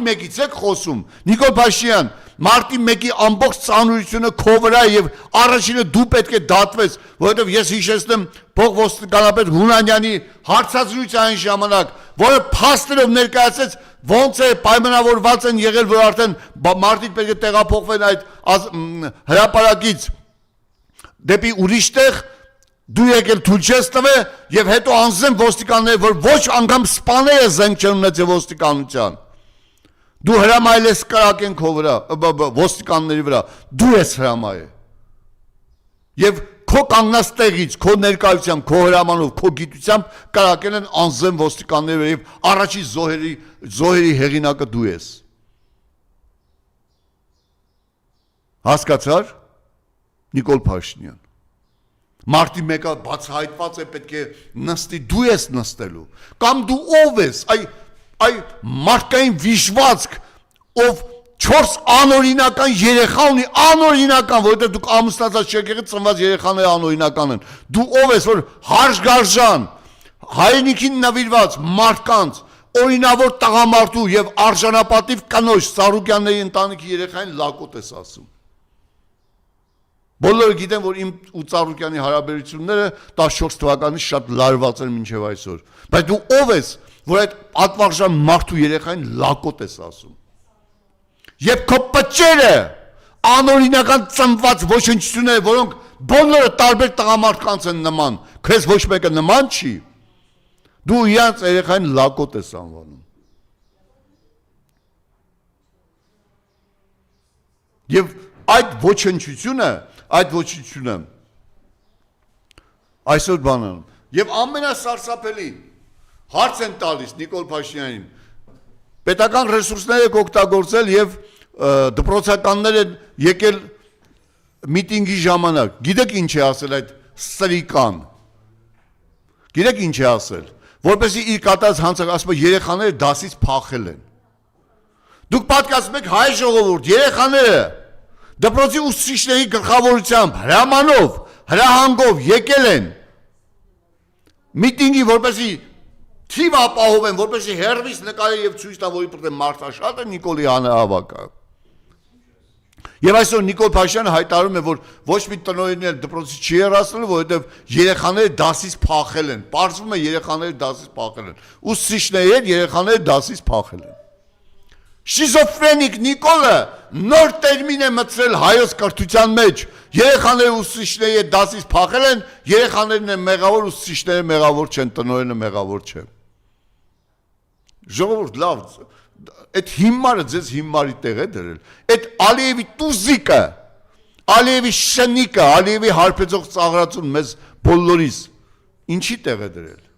Մարտի 1-ից եք խոսում, Նիկոլ Փաշինյան, Մարտի 1-ի ամբողջ ծանրությունը քո վրա եւ առաջինը դու պետք է դատվես, որովհետեւ ես հիշեցնեմ փոխոստիկանապետ Հունանյանի հարցազրույցը այն ժամանակ, որը փաստերով ներկայացեց ոնց է պայմանավորված են եղել, որ արդեն մարդիկ պետք է տեղափոխվեն այդ հրապարակից դեպի ուրիշ տեղ, դու եկել թույլ չես տվել եւ հետո անձնեն ոստիկանները, որ ոչ անգամ սպաները զենք չեն ունեցել ոստիկանության։ Դու հրամայել ես կրակեն քո վրա, ոստիկանների վրա, դու ես հրամայել։ Եվ քո կանգնած տեղից, քո ներկայությամբ, քո հրամանով, քո գիտությամբ կրակել են անձնեն ոստիկանները եւ առաջի զոհերի հեղինակը դու ես։ Հասկացար, Նիկոլ Փաշինյան։ Մարտի 1-ը բացահայտված է, պետք է նստի, դու ես նստելու, կամ դու ով ես, այ մարդկային վիժվածք, ով 4 անօրինական երեխա ունի, անօրինական, որովհետև դուք ամուսնացած չեք եղել, ծնված երեխաները անօրինական են, դու ով ես, որ հարգարժան, հայրենիքին նվիրված մարդկանց, օրինավոր տղամարդու եւ արժանապատիվ կնոջ Սարուկյանների ընտանիքի երեխային լակոտ ես ասում։ Բոլորը գիտեն, որ իմ ու Ծառուկյանի հարաբերությունները 14 թվականից շատ լարված են մինչև այսօր։ Բայց դու ով ես, որ այդ ատվարժան մարդու երեխային լակոտ ես ասում։ Եվ քո պճերը անօրինական ծնված ոչնչությունները, որոնք բոլորը տարբեր տղամարդկանց են նման, քեզ ոչ մեկը նման չի, դու իրանց երեխային լակոտ ես անվանում։ Եվ այդ ոչնչությունը այսօր բանանում եւ ամենասարսափելի հարց են տալիս Նիկոլ Փաշինյանին պետական ռեսուրսները օգտագործել եւ դպրոցականներ են եկել միտինգի ժամանակ գիտեք ինչ է ասել այդ սրիկան գիտեք ինչ է ասել որպեսզի իր կատարած հանցագ ասում է երեխաները դասից փախել են դուք պատկասում եք հայ ժողովուրդ երեխաները դպրոցի ուսուցիչների գլխավորությամբ հրամանով, հրահանգով եկել են միտինգի, որպեսզի թիվ ապահովեն, որպեսզի հեռվից նկարել եւ ցույց տա, որ իբրև մարդաշատ է Նիկոլի հանրահավաքը։ Եվ այսօր Նիկոլ Փաշինյանը հայտարարում է, որ ոչ մի տնօրեն էլ դպրոցի չի հեռացնելու, որովհետեւ երեխաները դասից փախել են։ Պարզվում է երեխաները դասից փախել են։ Ուսուցիչները երեխաները դասից փախել են։ Շիզոֆրենիկ Նիկոլը նոր տերմին է մտցրել հայոց կրթության մեջ երեխաները ուսուցիչների դասից փախել են երեխաներն են մեղավոր ուսուցիչները մեղավոր չեն տնօրենը մեղավոր չէ ժողովուրդ լավ այդ հիմարը ձեզ հիմարի տեղ է դրել այդ Ալիևի տուզիկը Ալիևի շնիկը Ալիևի հարբեցող ծաղրածուն մեզ բոլորիս ինչի տեղ է դրել